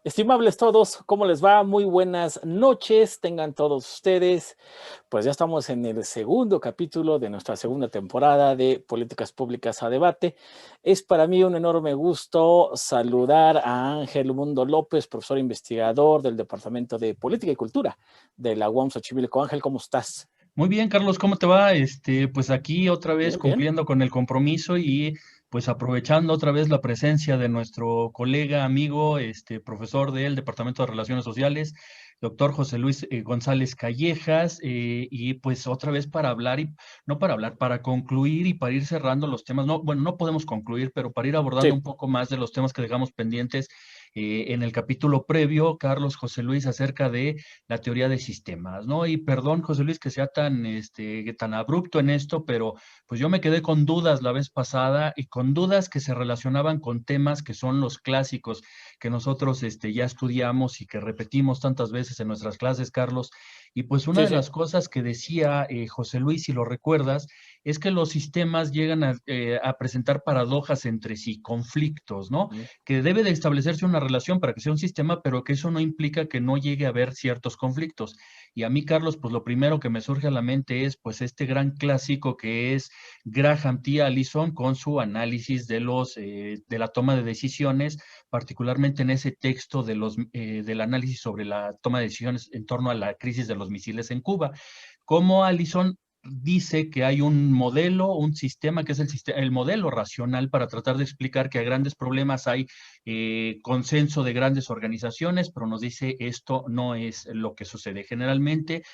Estimables todos, ¿cómo les va? Muy buenas noches, tengan todos ustedes. Pues ya estamos en el segundo capítulo de nuestra segunda temporada de Políticas Públicas a Debate. Es para mí un enorme gusto saludar a Ángel Mundo López, profesor investigador del Departamento de Política y Cultura de la UAM Xochimilco. Ángel, ¿cómo estás? Muy bien, Carlos, ¿cómo te va? Pues aquí otra vez Bien, bien. cumpliendo con el compromiso y pues aprovechando otra vez la presencia de nuestro colega, amigo, profesor del Departamento de Relaciones Sociales, doctor José Luis González Callejas, y pues otra vez para hablar y no para hablar, para concluir y para ir cerrando los temas. No, bueno, no podemos concluir, pero para ir abordando Sí. un poco más de los temas que dejamos pendientes en el capítulo previo, Carlos, José Luis, acerca de la teoría de sistemas, ¿no? Y perdón, José Luis, que sea tan abrupto en esto, pero pues yo me quedé con dudas la vez pasada y con dudas que se relacionaban con temas que son los clásicos que nosotros ya estudiamos y que repetimos tantas veces en nuestras clases, Carlos. Y pues una Sí, de sí. las cosas que decía José Luis, si lo recuerdas, es que los sistemas llegan a presentar paradojas entre sí, conflictos, ¿no? Ujú. Que debe de establecerse una relación para que sea un sistema, pero que eso no implica que no llegue a haber ciertos conflictos. Y a mí, Carlos, pues lo primero que me surge a la mente es pues este gran clásico que es Graham T. Allison con su análisis de la toma de decisiones, particularmente en ese texto del análisis sobre la toma de decisiones en torno a la crisis de los misiles en Cuba. Cómo Allison dice que hay un modelo, un sistema que es el modelo racional para tratar de explicar que a grandes problemas hay consenso de grandes organizaciones, pero nos dice esto no es lo que sucede. Generalmente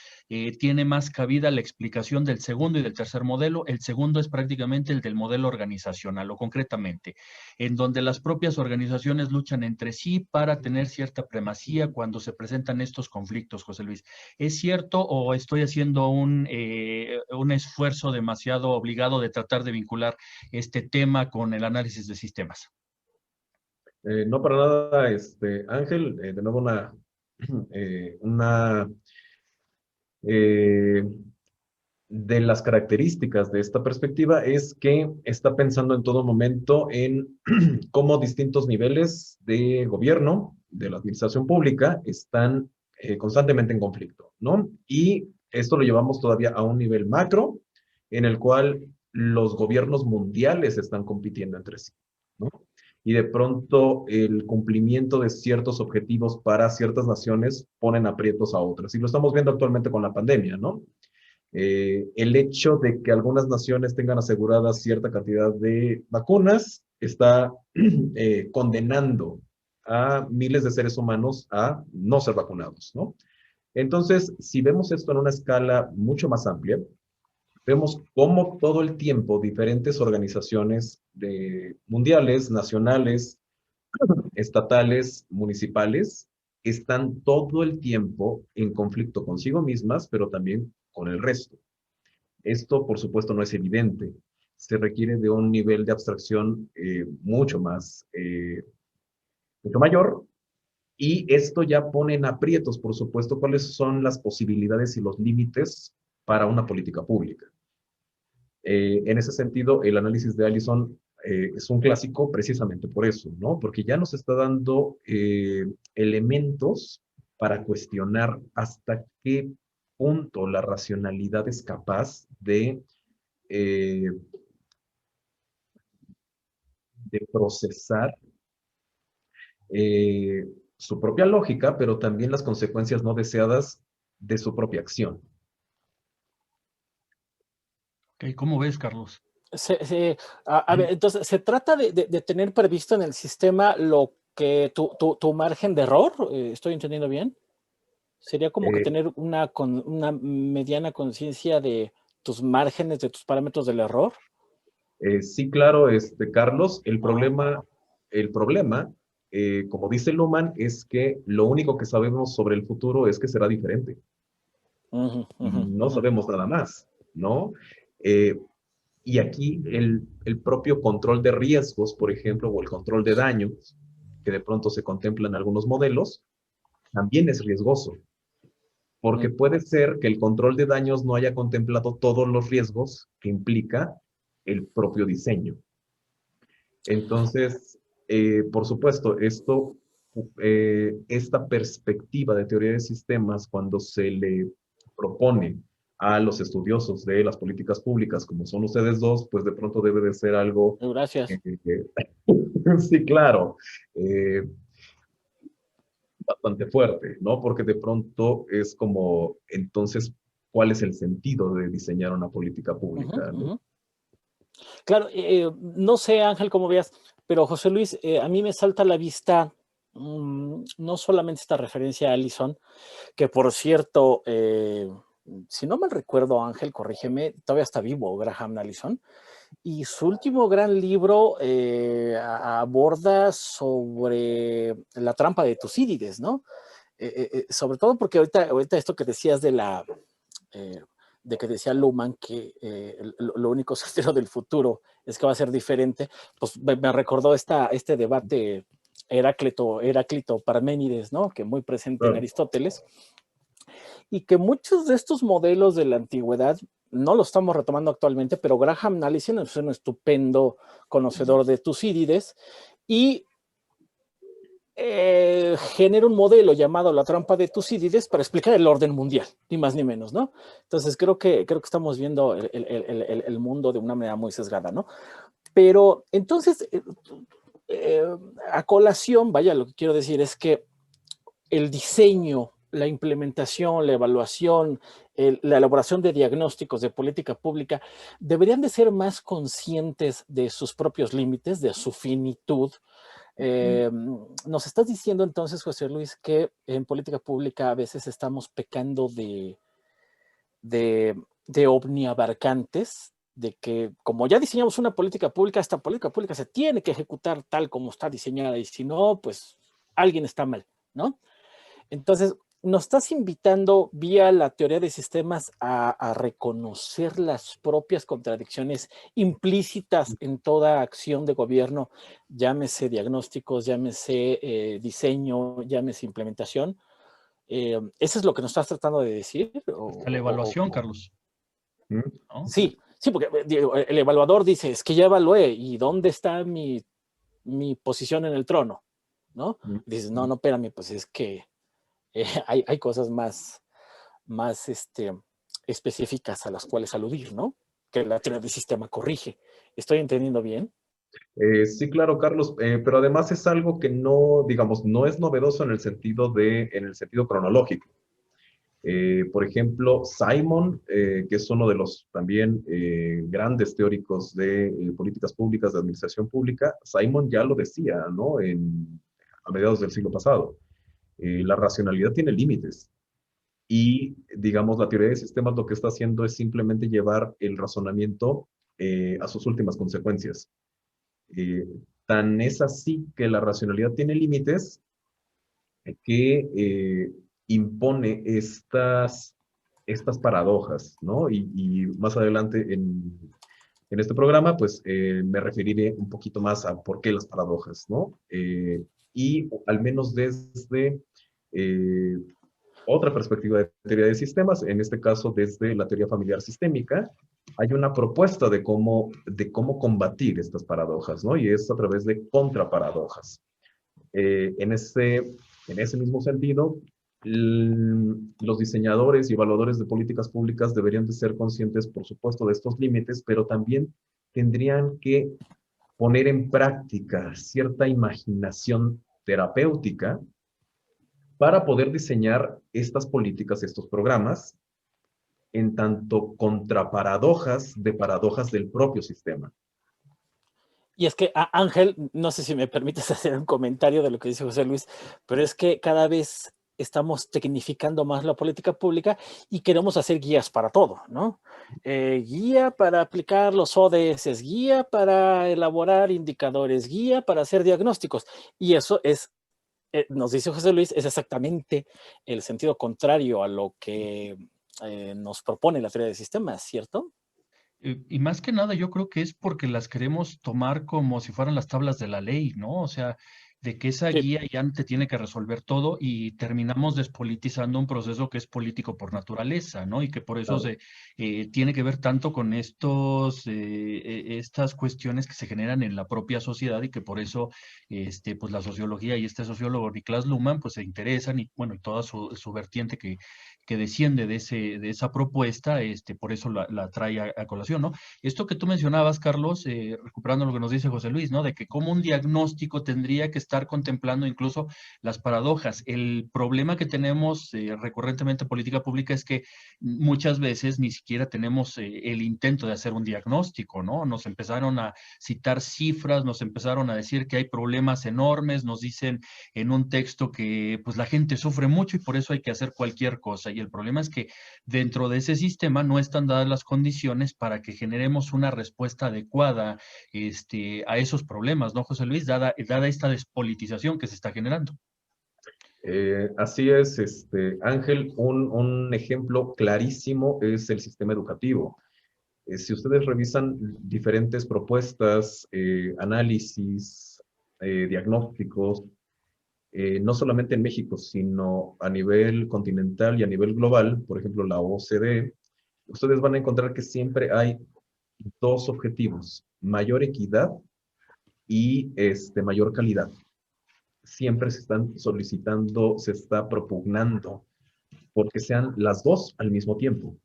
tiene más cabida la explicación del segundo y del tercer modelo. El segundo es prácticamente el del modelo organizacional o concretamente, en donde las propias organizaciones luchan entre sí para tener cierta primacía cuando se presentan estos conflictos, José Luis. ¿Es cierto o estoy haciendo un esfuerzo demasiado obligado de tratar de vincular este tema con el análisis de sistemas? No para nada, Ángel, de nuevo una eh, de las características de esta perspectiva es que está pensando en todo momento en cómo distintos niveles de gobierno, de la administración pública, están constantemente en conflicto, ¿no? Y esto lo llevamos todavía a un nivel macro, en el cual los gobiernos mundiales están compitiendo entre sí, ¿no? Y de pronto el cumplimiento de ciertos objetivos para ciertas naciones ponen aprietos a otras. Y lo estamos viendo actualmente con la pandemia, ¿no? El hecho de que algunas naciones tengan aseguradas cierta cantidad de vacunas está condenando a miles de seres humanos a no ser vacunados, ¿no? Entonces, si vemos esto en una escala mucho más amplia, vemos cómo todo el tiempo diferentes organizaciones mundiales, nacionales, estatales, municipales, están todo el tiempo en conflicto consigo mismas, pero también con el resto. Esto, por supuesto, no es evidente. Se requiere de un nivel de abstracción mucho mayor, y esto ya pone en aprietos, por supuesto, cuáles son las posibilidades y los límites para una política pública. En ese sentido, el análisis de Allison es un clásico precisamente por eso, ¿no? Porque ya nos está dando elementos para cuestionar hasta qué punto la racionalidad es capaz eh, de procesar eh, su propia lógica, pero también las consecuencias no deseadas de su propia acción. Okay, ¿cómo ves, Carlos? Se- se- a ver, entonces, ¿se trata de tener previsto en el sistema lo que tu margen de error? ¿Estoy entendiendo bien? Sería como que Eh, tener una mediana conciencia de tus márgenes, de tus parámetros del error. sí, claro, Carlos, Ajá. el problema como dice Luhmann, es que lo único que sabemos sobre el futuro es que será diferente. Ujú, ujú, No ujú. sabemos nada más, ¿no? Eh, y aquí el propio control de riesgos, por ejemplo, o el control de daños, que de pronto se contempla en algunos modelos, también es riesgoso, porque Mm. puede ser que el control de daños no haya contemplado todos los riesgos que implica el propio diseño. Entonces, por supuesto, esto esta perspectiva de teoría de sistemas, cuando se le propone a los estudiosos de las políticas públicas, como son ustedes dos, pues de pronto debe de ser algo, Gracias. eh, sí, claro, eh, bastante fuerte, ¿no? Porque de pronto es como, entonces, ¿cuál es el sentido de diseñar una política Ujú, pública, ¿no? ujú. Claro, no sé, Ángel, cómo veas, pero José Luis, a mí me salta a la vista no solamente esta referencia a Allison, que por cierto, si no mal recuerdo, Ángel, corrígeme, todavía está vivo Graham Allison, y su último gran libro aborda sobre la trampa de Tucídides, ¿no? Sobre todo porque ahorita esto que decías eh, de que decía Luhmann que lo único certero del futuro es que va a ser diferente, pues me recordó este debate Heráclito Parménides, ¿no? Que muy presente en Claro. Aristóteles, y que muchos de estos modelos de la antigüedad no lo estamos retomando actualmente, pero Graham Allison es un estupendo conocedor de Tucídides y genera un modelo llamado la trampa de Tucídides para explicar el orden mundial, ni más ni menos, ¿no? Entonces creo que estamos viendo el mundo de una manera muy sesgada, ¿no? Pero entonces, eh, a colación, vaya, lo que quiero decir es que el diseño, la implementación, la evaluación, la elaboración de diagnósticos de política pública deberían de ser más conscientes de sus propios límites, de su finitud. Nos estás diciendo entonces, José Luis, que en política pública a veces estamos pecando de omniabarcantes, de que como ya diseñamos una política pública, esta política pública se tiene que ejecutar tal como está diseñada y si no, pues alguien está mal, ¿no? Entonces, nos estás invitando vía la teoría de sistemas a reconocer las propias contradicciones implícitas en toda acción de gobierno, llámese diagnósticos, llámese diseño, llámese implementación. ¿Eso es lo que nos estás tratando de decir? Hasta la evaluación, Carlos, ¿Mm? ¿no? Sí, sí, porque digo, el evaluador dice, es que ya evalué, ¿y dónde está mi posición en el trono? ¿No? ¿Mm? Dices, no, no, espérame, pues es que hay cosas más específicas a las cuales aludir, ¿no? Que la teoría del sistema corrige. ¿Estoy entendiendo bien? Sí, claro, Carlos, pero además es algo que no, digamos, no es novedoso en el sentido cronológico. Por ejemplo, Simon, que es uno de los también grandes teóricos de políticas públicas, de administración pública, Simon ya lo decía, ¿no? A mediados del siglo pasado. La racionalidad tiene límites y, digamos, la teoría de sistemas lo que está haciendo es simplemente llevar el razonamiento a sus últimas consecuencias. Eh, Tan es así que la racionalidad tiene límites que impone estas paradojas, ¿no? Y más adelante en este programa, pues me referiré un poquito más a por qué las paradojas, ¿no? Y al menos desde eh, otra perspectiva de teoría de sistemas, en este caso desde la teoría familiar sistémica, hay una propuesta de cómo combatir estas paradojas, ¿no? Y es a través de contraparadojas. Eh, en, ese, en ese mismo sentido, los diseñadores y evaluadores de políticas públicas deberían de ser conscientes, por supuesto, de estos límites, pero también tendrían que poner en práctica cierta imaginación terapéutica para poder diseñar estas políticas, estos programas, en tanto contraparadojas de paradojas del propio sistema. Y es que, Ángel, no sé si me permites hacer un comentario de lo que dice José Luis, pero es que cada vez estamos tecnificando más la política pública y queremos hacer guías para todo, ¿no? Guía para aplicar los ODS, guía para elaborar indicadores, guía para hacer diagnósticos. Y eso es, nos dice José Luis, es exactamente el sentido contrario a lo que nos propone la teoría de sistemas, ¿cierto? Y más que nada, yo creo que es porque las queremos tomar como si fueran las tablas de la ley, ¿no? O sea, de que esa Sí. guía ya no te tiene que resolver todo y terminamos despolitizando un proceso que es político por naturaleza, ¿no? Y que por eso Claro. tiene que ver tanto con estas cuestiones que se generan en la propia sociedad y que por eso pues la sociología y este sociólogo Niklas Luhmann pues se interesan y bueno, y toda su vertiente que desciende de esa propuesta, por eso la trae a colación, ¿no? Esto que tú mencionabas, Carlos, recuperando lo que nos dice José Luis, ¿no? De que como un diagnóstico tendría que estar contemplando incluso las paradojas. El problema que tenemos recurrentemente en política pública es que muchas veces ni siquiera tenemos el intento de hacer un diagnóstico, ¿no? Nos empezaron a citar cifras, nos empezaron a decir que hay problemas enormes, nos dicen en un texto que pues la gente sufre mucho y por eso hay que hacer cualquier cosa. Y el problema es que dentro de ese sistema no están dadas las condiciones para que generemos una respuesta adecuada a esos problemas, ¿no, José Luis? Dada esta despolitización que se está generando. Así es, Ángel, un ejemplo clarísimo es el sistema educativo. Si ustedes revisan diferentes propuestas, análisis, diagnósticos, no solamente en México, sino a nivel continental y a nivel global, por ejemplo, la OCDE, ustedes van a encontrar que siempre hay dos objetivos: mayor equidad y mayor calidad. Siempre se están solicitando, se está propugnando porque sean las dos al mismo tiempo.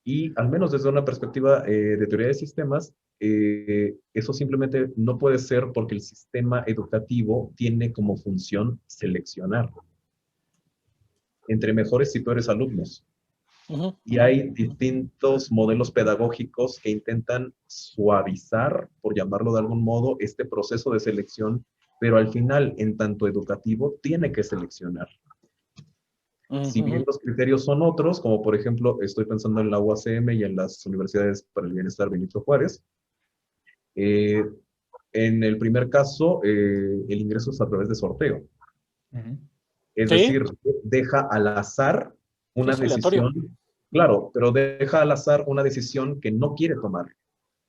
Y al menos desde una perspectiva de teoría de sistemas, eso simplemente no puede ser porque el sistema educativo tiene como función seleccionar entre mejores y peores alumnos. Ujú, Y ujú. hay distintos modelos pedagógicos que intentan suavizar, por llamarlo de algún modo, este proceso de selección, pero al final, en tanto educativo, tiene que seleccionar. Si bien Ujú. los criterios son otros, como por ejemplo, estoy pensando en la UACM y en las Universidades para el Bienestar Benito Juárez, eh, en el primer caso, el ingreso es a través de sorteo. Ujú. Es Sí, decir, deja al azar sí, una es aleatorio. decisión, claro, pero deja al azar una decisión que no quiere tomar,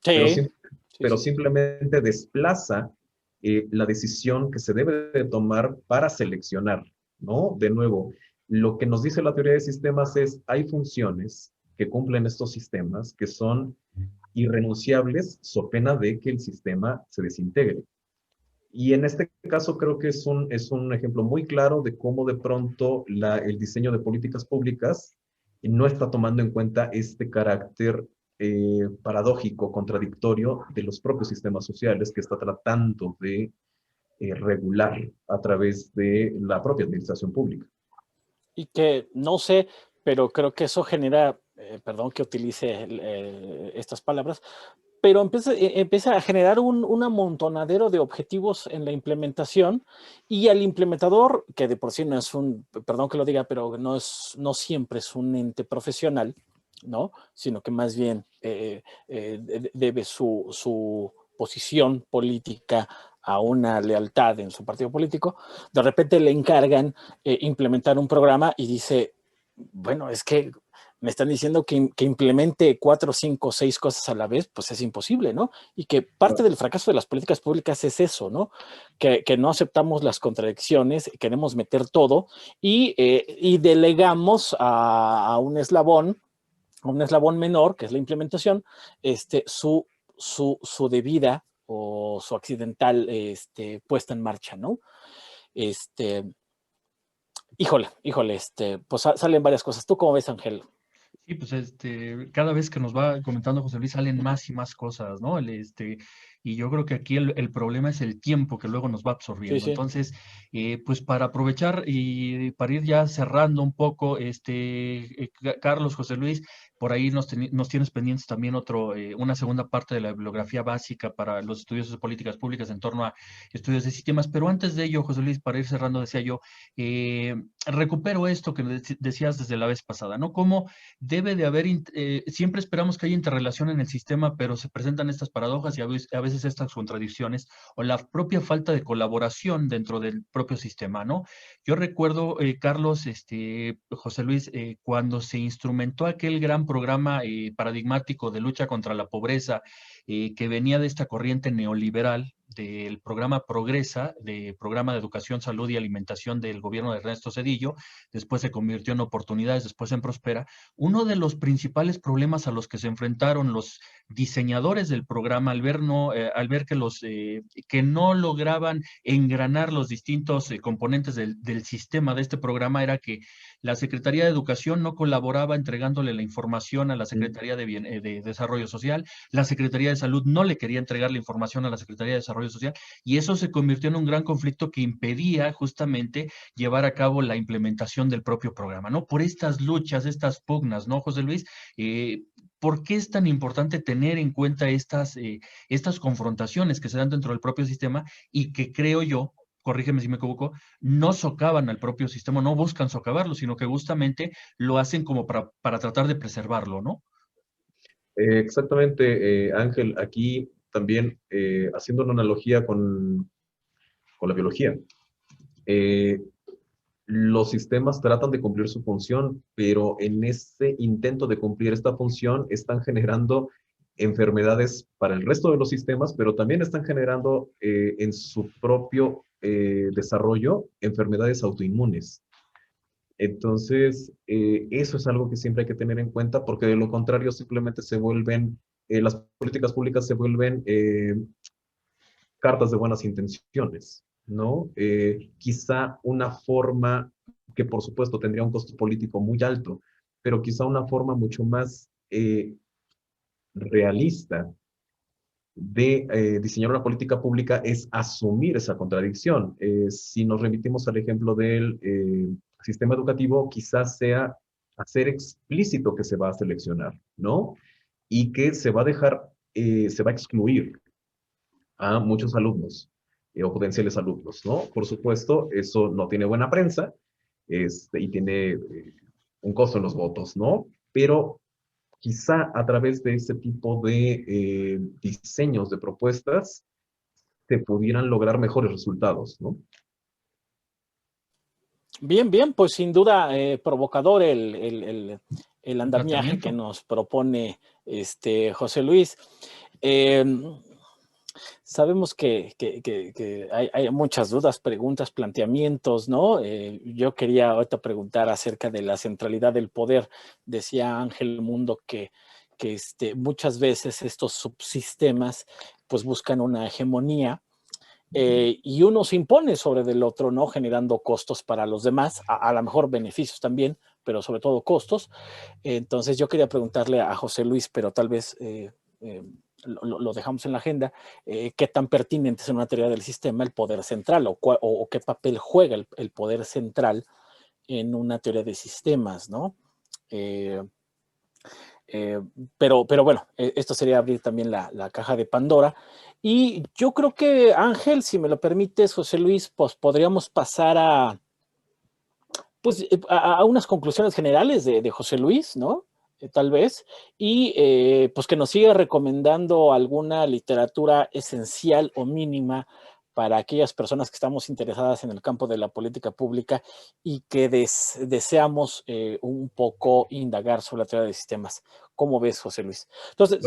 pero, Sí, sim- sí, pero sí, sí. simplemente desplaza la decisión que se debe de tomar para seleccionar, ¿no? De nuevo, lo que nos dice la teoría de sistemas es, hay funciones que cumplen estos sistemas que son irrenunciables, so pena de que el sistema se desintegre. Y en este caso creo que es un ejemplo muy claro de cómo de pronto el diseño de políticas públicas no está tomando en cuenta este carácter paradójico, contradictorio de los propios sistemas sociales que está tratando de regular a través de la propia administración pública. Y que no sé, pero creo que eso genera, perdón que utilice estas palabras, pero empieza a generar un amontonadero de objetivos en la implementación y al implementador, que de por sí no es un, perdón que lo diga, pero no siempre es un ente profesional, ¿no? Sino que más bien debe su posición política a una lealtad en su partido político, de repente le encargan implementar un programa y dice, bueno, es que me están diciendo que implemente 4, 5, 6 cosas a la vez, pues es imposible, ¿no? Y que parte del fracaso de las políticas públicas es eso, ¿no? Que no aceptamos las contradicciones, queremos meter todo y delegamos a un eslabón menor, que es la implementación, su debida o su accidental puesta en marcha, ¿no? Este, híjole, pues salen varias cosas. ¿Tú cómo ves, Ángel? Sí, pues cada vez que nos va comentando José Luis salen Ujú. más y más cosas, ¿no? Y yo creo que aquí el problema es el tiempo que luego nos va Sí, absorbiendo. sí. Entonces, pues para aprovechar y para ir ya cerrando un poco, Carlos, José Luis, por ahí nos tienes pendientes también una segunda parte de la bibliografía básica para los estudios de políticas públicas en torno a estudios de sistemas. Pero antes de ello, José Luis, para ir cerrando, decía yo, recupero esto que decías desde la vez pasada, ¿no? Cómo debe de haber, siempre esperamos que haya interrelación en el sistema, pero se presentan estas paradojas y a veces estas contradicciones o la propia falta de colaboración dentro del propio sistema, ¿no? Yo recuerdo, Carlos, José Luis, cuando se instrumentó aquel gran programa paradigmático de lucha contra la pobreza que venía de esta corriente neoliberal, del programa Progresa, de Programa de Educación, Salud y Alimentación del gobierno de Ernesto Zedillo, después se convirtió en Oportunidades, después en Prospera. Uno de los principales problemas a los que se enfrentaron los diseñadores del programa al ver que no lograban engranar los distintos componentes del sistema de este programa era que la Secretaría de Educación no colaboraba entregándole la información a la Secretaría de Desarrollo Social, la Secretaría de Salud no le quería entregar la información a la Secretaría de Desarrollo Social, y eso se convirtió en un gran conflicto que impedía justamente llevar a cabo la implementación del propio programa, ¿no? Por estas luchas, estas pugnas, ¿no, José Luis? ¿Por qué es tan importante tener en cuenta estas confrontaciones que se dan dentro del propio sistema y que creo yo, corrígeme si me equivoco, no socavan al propio sistema, no buscan socavarlo, sino que justamente lo hacen como para tratar de preservarlo, ¿no? Exactamente, Ángel, aquí también haciendo una analogía con la biología. Los sistemas tratan de cumplir su función, pero en ese intento de cumplir esta función están generando enfermedades para el resto de los sistemas, pero también están generando en su propio desarrollo enfermedades autoinmunes. Entonces, eso es algo que siempre hay que tener en cuenta, porque de lo contrario simplemente se vuelven, las políticas públicas se vuelven cartas de buenas intenciones, ¿no? Quizá una forma que por supuesto tendría un costo político muy alto, pero quizá una forma mucho más realista de diseñar una política pública es asumir esa contradicción. Si nos remitimos al ejemplo del sistema educativo, quizás sea hacer explícito que se va a seleccionar, ¿no? Y que se va a dejar, se va a excluir a muchos alumnos o potenciales alumnos, ¿no? Por supuesto, eso no tiene buena prensa y tiene un costo en los votos, ¿no? Pero quizá a través de ese tipo de diseños de propuestas se pudieran lograr mejores resultados, ¿no? Bien, bien, pues sin duda provocador el andamiaje que nos propone José Luis. Sabemos que hay muchas dudas, preguntas, planteamientos, ¿no? Yo quería ahorita preguntar acerca de la centralidad del poder. Decía Ángel Mundo que muchas veces estos subsistemas pues buscan una hegemonía y uno se impone sobre del otro, ¿no? Generando costos para los demás, a lo mejor beneficios también, pero sobre todo costos. Entonces yo quería preguntarle a José Luis, pero tal vez lo dejamos en la agenda, qué tan pertinente es en una teoría del sistema el poder central o qué papel juega el poder central en una teoría de sistemas, ¿no? Pero bueno, esto sería abrir también la caja de Pandora. Y yo creo que, Ángel, si me lo permites, José Luis, pues podríamos pasar pues, a unas conclusiones generales de José Luis, ¿no? Tal vez, y pues que nos siga recomendando alguna literatura esencial o mínima para aquellas personas que estamos interesadas en el campo de la política pública y que deseamos un poco indagar sobre la teoría de sistemas. ¿Cómo ves, José Luis? Entonces,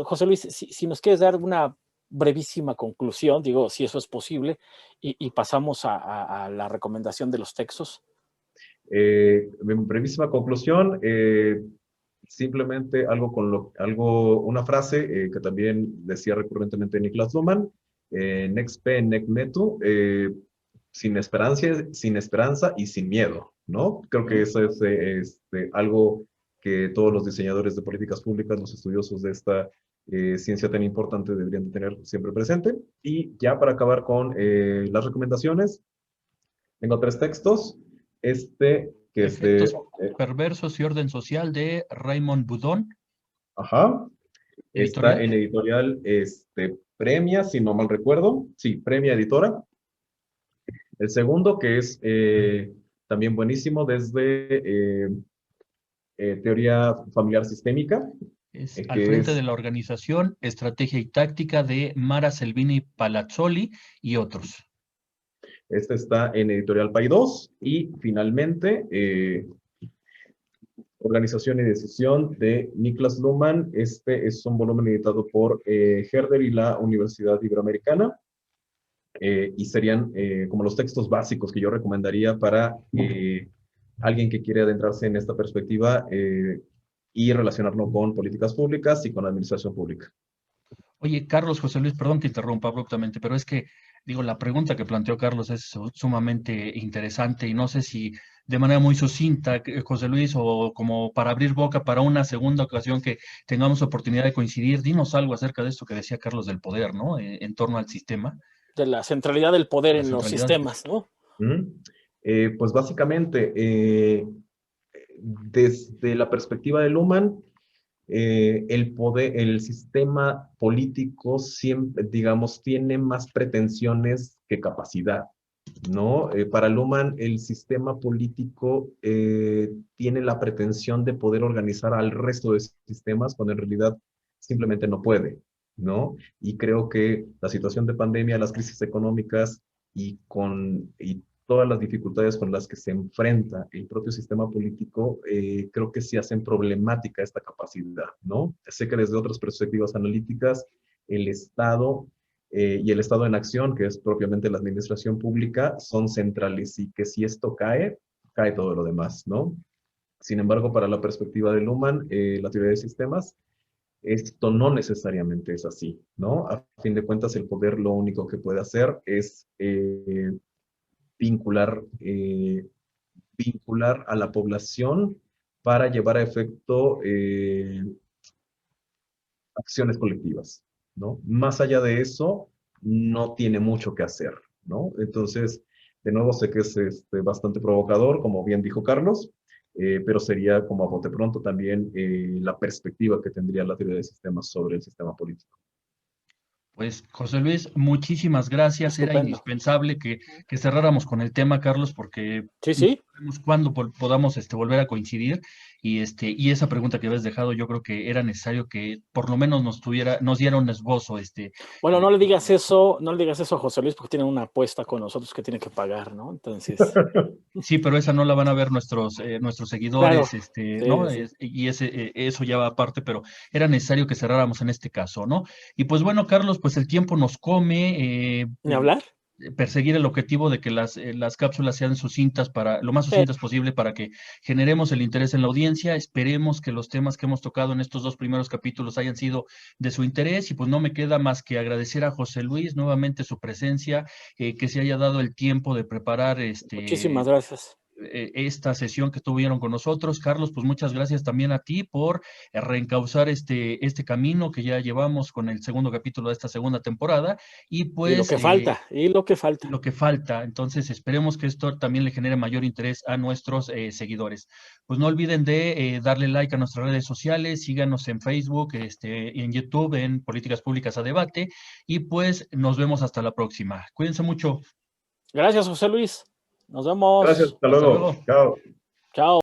José Luis, si nos quieres dar una brevísima conclusión, digo, si eso es posible, y pasamos a la recomendación de los textos. Mi brevísima conclusión, simplemente una frase que también decía recurrentemente Niklas Luhmann, nec spe nec metu, sin esperanza y sin miedo, ¿no? Creo que eso es algo que todos los diseñadores de políticas públicas, los estudiosos de esta ciencia tan importante deberían de tener siempre presente. Y ya para acabar con las recomendaciones, tengo 3 textos. Que es de... Efectos perversos y orden social de Raymond Boudon. Ajá. ¿Editorial? Está en editorial Premia, si no mal recuerdo. Sí, Premia Editora. El segundo, que es también buenísimo, desde Teoría Familiar Sistémica. Es Al frente de la organización, Estrategia y Táctica de Mara Selvini Palazzoli y otros. Este está en editorial Paidós. Y finalmente, Organización y Decisión de Niklas Luhmann. Este es un volumen editado por Herder y la Universidad Iberoamericana. Y serían como los textos básicos que yo recomendaría para alguien que quiere adentrarse en esta perspectiva y relacionarlo con políticas públicas y con administración pública. Oye, Carlos, José Luis, perdón que interrumpa abruptamente, pero es que, digo, la pregunta que planteó Carlos es sumamente interesante y no sé si de manera muy sucinta, José Luis, o como para abrir boca para una segunda ocasión que tengamos oportunidad de coincidir, dinos algo acerca de esto que decía Carlos del poder, ¿no? En torno al sistema. De la centralidad del poder La en los centralidad. sistemas, ¿no? Pues básicamente, desde la perspectiva de Luhmann, el poder, el sistema político siempre, digamos, tiene más pretensiones que capacidad, ¿no? Para Luhmann, el sistema político tiene la pretensión de poder organizar al resto de sistemas cuando en realidad simplemente no puede, ¿no? Y creo que la situación de pandemia, las crisis económicas y todas las dificultades con las que se enfrenta el propio sistema político, creo que sí hacen problemática esta capacidad, ¿no? Sé que desde otras perspectivas analíticas, el Estado y el Estado en acción, que es propiamente la administración pública, son centrales y que si esto cae, cae todo lo demás, ¿no? Sin embargo, para la perspectiva de Luhmann, la teoría de sistemas, esto no necesariamente es así, ¿no? A fin de cuentas, el poder lo único que puede hacer es vincular a la población para llevar a efecto acciones colectivas, ¿no? Más allá de eso, no tiene mucho que hacer, ¿no? Entonces, de nuevo, sé que es bastante provocador, como bien dijo Carlos, pero sería como a bote pronto también la perspectiva que tendría la teoría de sistemas sobre el sistema político. Pues, José Luis, muchísimas gracias. Era Estupendo. indispensable que cerráramos con el tema, Carlos, porque Sí. no sabemos cuándo podamos volver a coincidir. Y esa pregunta que habías dejado, yo creo que era necesario que por lo menos nos diera un esbozo. Bueno, no le digas eso a José Luis porque tiene una apuesta con nosotros que tiene que pagar, ¿no? Entonces. Sí, pero esa no la van a ver nuestros seguidores, Claro. ¿no? Sí. Y eso ya va aparte, pero era necesario que cerráramos en este caso, ¿no? Y pues bueno, Carlos, pues el tiempo nos come. ¿Ni hablar? Perseguir el objetivo de que las cápsulas sean sucintas lo más Sí. sucintas posible para que generemos el interés en la audiencia. Esperemos que los temas que hemos tocado en estos 2 primeros capítulos hayan sido de su interés y pues no me queda más que agradecer a José Luis nuevamente su presencia, que se haya dado el tiempo de preparar Muchísimas gracias. esta sesión que tuvieron con nosotros. Carlos, pues muchas gracias también a ti por reencauzar este camino que ya llevamos con el segundo capítulo de esta segunda temporada. Y pues lo que falta. lo que falta. Entonces, esperemos que esto también le genere mayor interés a nuestros seguidores. Pues no olviden de darle like a nuestras redes sociales, síganos en Facebook, y en YouTube, en Políticas Públicas a Debate, y pues nos vemos hasta la próxima. Cuídense mucho. Gracias, José Luis. Nos vemos. Gracias, hasta luego. Chao. Chao.